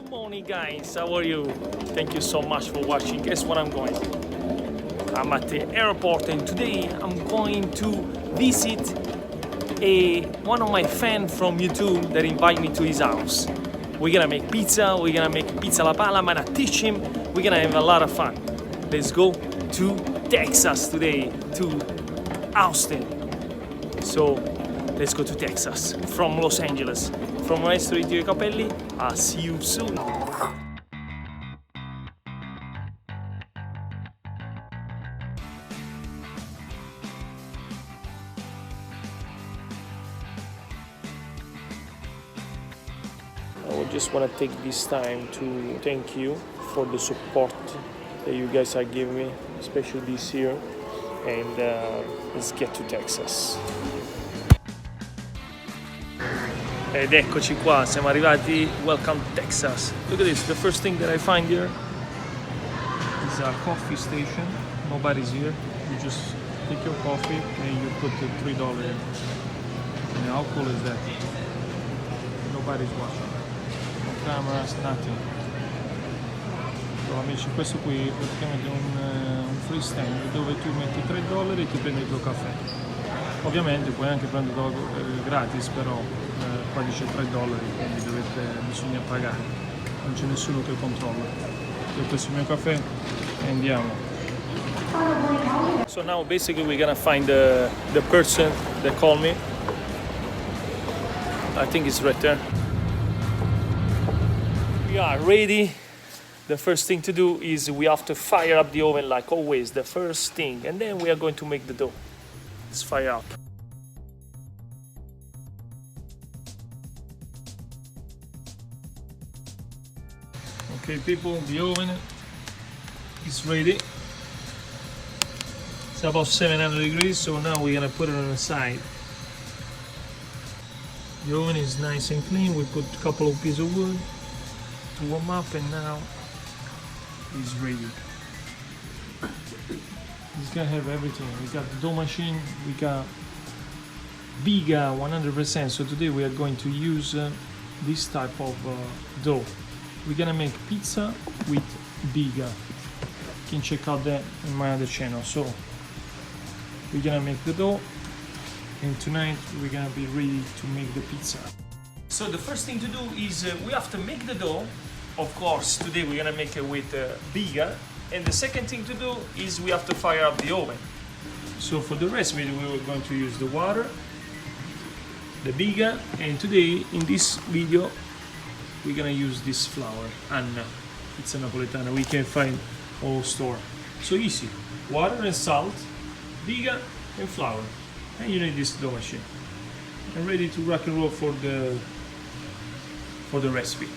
Good morning guys, how are you? Thank you so much for watching. Guess what I'm going? I'm at the airport and today I'm going to visit one of my fans from YouTube that invited me to his house. We're gonna make pizza, we're gonna make pizza alla pala, I'm gonna teach him, we're gonna have a lot of fun. Let's go to Texas today, to Austin. So let's go to Texas from Los Angeles. From Maestro di Tio Capelli, I'll see you soon. I would just want to take this time to thank you for the support that you guys are giving me, especially this year. And let's get to Texas. Ed eccoci qua, siamo arrivati. Welcome to Texas. Look at this, the first thing that I find here is a coffee station. Nobody's here. You just take your coffee and you put the $3 in. And how cool is that? Nobody's watching. No cameras, nothing. So, amici, questo qui è praticamente un freestyle dove tu metti $3 e ti prendi il tuo caffè. Ovviamente puoi anche prenderlo gratis, però qua dice $3, quindi bisogna pagare, non c'è nessuno che controlla. Io questo è il mio caffè e andiamo. So now basically we're gonna find the person that called me. I think it's right there. We are ready. The first thing to do is we have to fire up the oven like always, the first thing, and then we are going to make the dough. Let's fire up. Okay people, the oven is ready. It's about 700 degrees, so now we're gonna put it on the side. The oven is nice and clean. We put a couple of pieces of wood to warm up, and now it's ready. It's gonna have everything. We got the dough machine, we got Biga 100%. So today we are going to use this type of dough. We're gonna make pizza with Biga. You can check out that in my other channel. So we're gonna make the dough, and tonight we're gonna be ready to make the pizza. So the first thing to do is we have to make the dough. Of course, today we're gonna make it with Biga. And the second thing to do is we have to fire up the oven. So for the recipe we were going to use the water, the Biga, and today in this video we're gonna use this flour, Anna. It's a napoletano, we can find all store. So easy, water and salt, Biga and flour. And you need this dough machine. And ready to rock and roll for the recipe.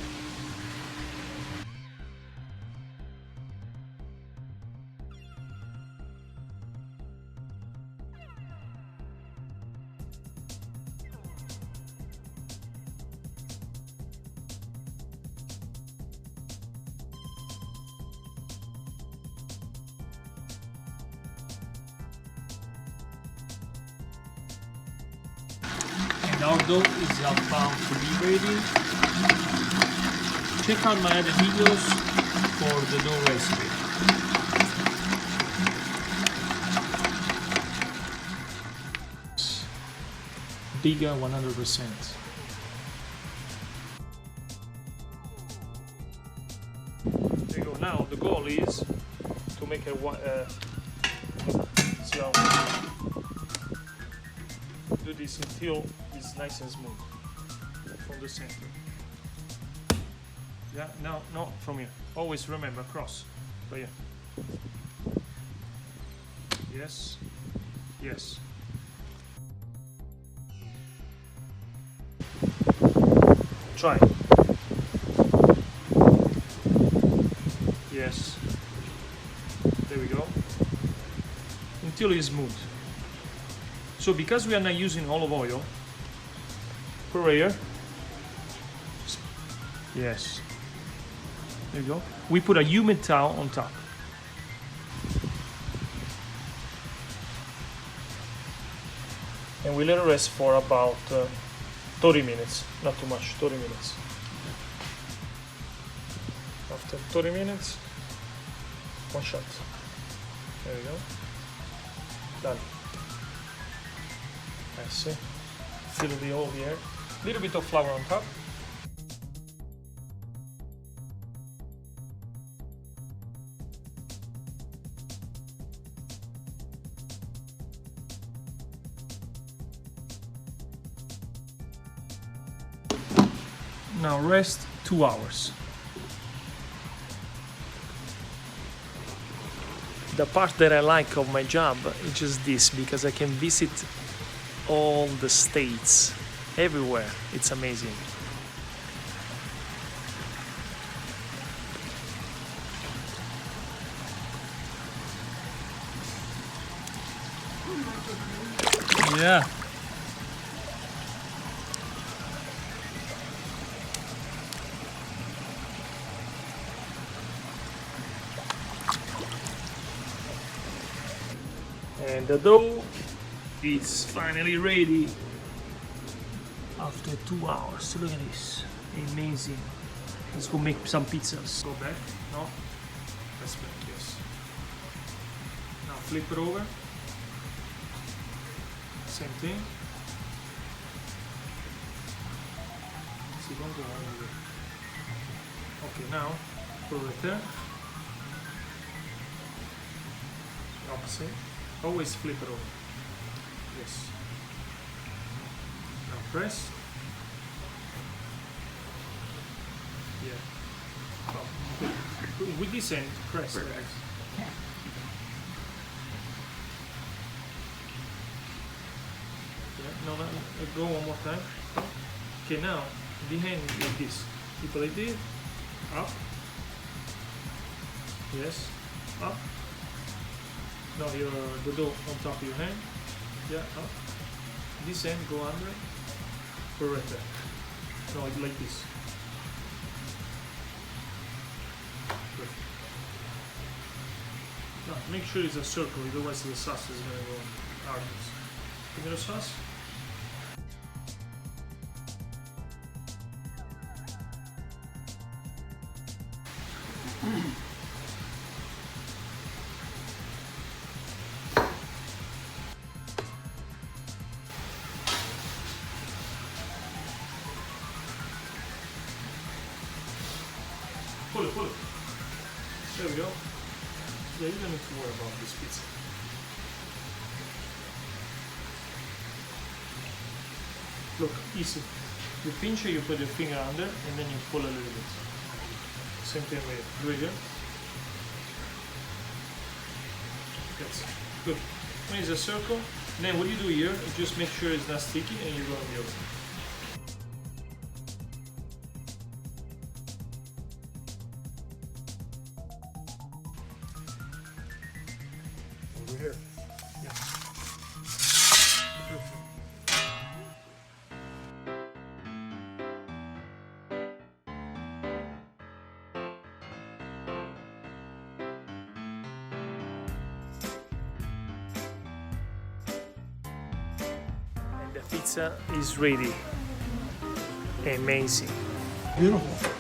Our dough is about to be ready. Check out my other videos for the dough recipe. Biga 100%. There you go. Now the goal is to make a do this until it's nice and smooth from the center. Yeah, no, not from here. Always remember, cross. But yeah. Yes. Yes. Try. Yes. There we go. Until it's smooth. So because we are not using olive oil, pour here. Yes. There you go. We put a humid towel on top. And we let it rest for about 30 minutes. Not too much, 30 minutes. after 30 minutes, one shot. There we go. Done. I see. Fill the whole here. Little bit of flour on top. Now rest 2 hours. The part that I like of my job is just this, because I can visit all the states, everywhere. It's amazing. Yeah. And the dough is finally ready after 2 hours. Look at this, amazing. Let's go make some pizzas. Go back, no? Press back, yes. Now flip it over. Same thing. See, don't go all the way. Okay, now put it there. Opposite. Always flip it over. Yes. Now press. Yeah. Oh. With this end, press. Yeah. No, go one more time. Okay, now the hand like this. You put like this. Up. Yes. Up. Now the dough on top of your hand. Yeah, up. This end go under. Put right there. No, like this. Perfect. Now make sure it's a circle, otherwise the sauce is gonna go on hardness. Tomato sauce. Pull it. There we go. Yeah, you don't need to worry about this pizza. Look, easy. You pinch it, you put your finger under, and then you pull a little bit. Same thing with Biga. That's good. When it's a circle, then what you do here, you just make sure it's not sticky, and you go on the other side. Over here. Yeah. Perfect. And the pizza is ready. Amazing. Beautiful.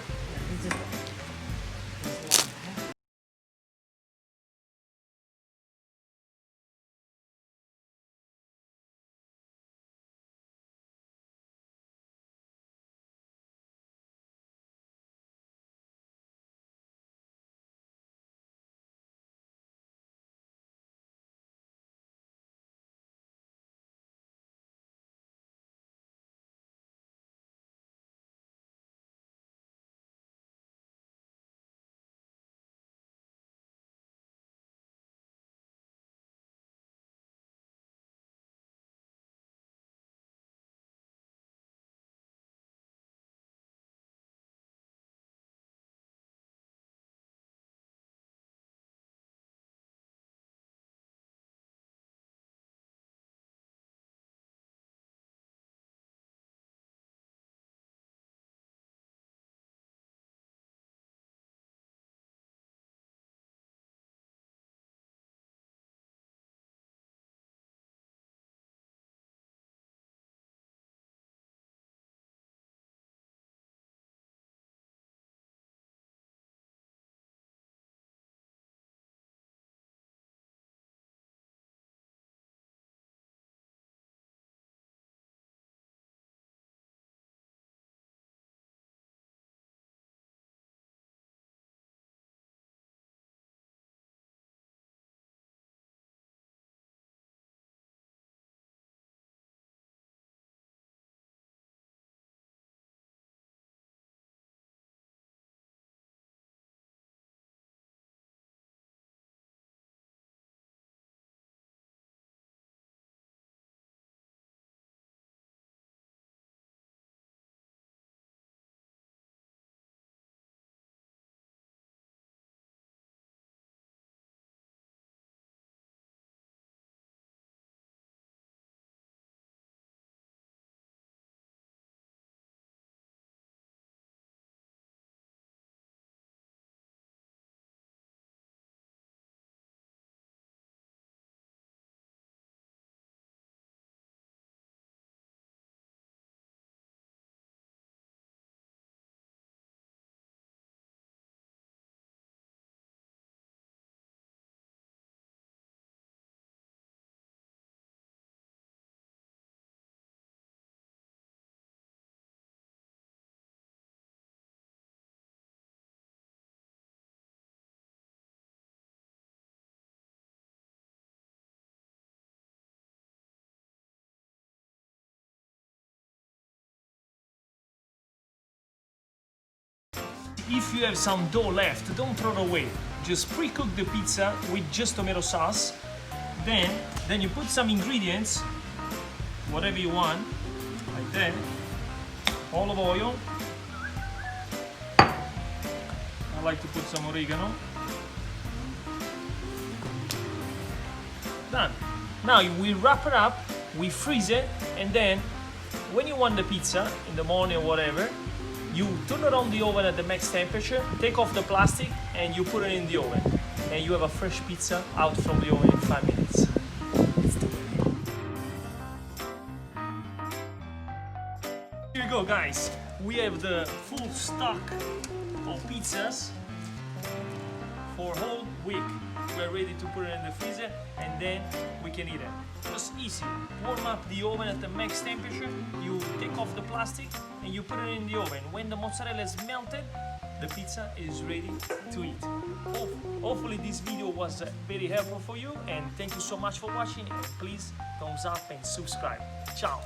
if you have some dough left, don't throw it away. Just pre-cook the pizza with just tomato sauce. Then you put some ingredients, whatever you want, like that. Olive oil. I like to put some oregano. Done. Now we wrap it up, we freeze it, and then when you want the pizza in the morning or whatever, you turn it on the oven at the max temperature, take off the plastic, and you put it in the oven. And you have a fresh pizza out from the oven in 5 minutes. Here you go, guys. We have the full stock of pizzas for a whole week. We're ready to put it in the freezer and then we can eat it. Just easy. Warm up the oven at the max temperature, you take off the plastic and you put it in the oven. When the mozzarella is melted, the pizza is ready to eat. Hopefully this video was very helpful for you, and thank you so much for watching, and please thumbs up and subscribe. Ciao!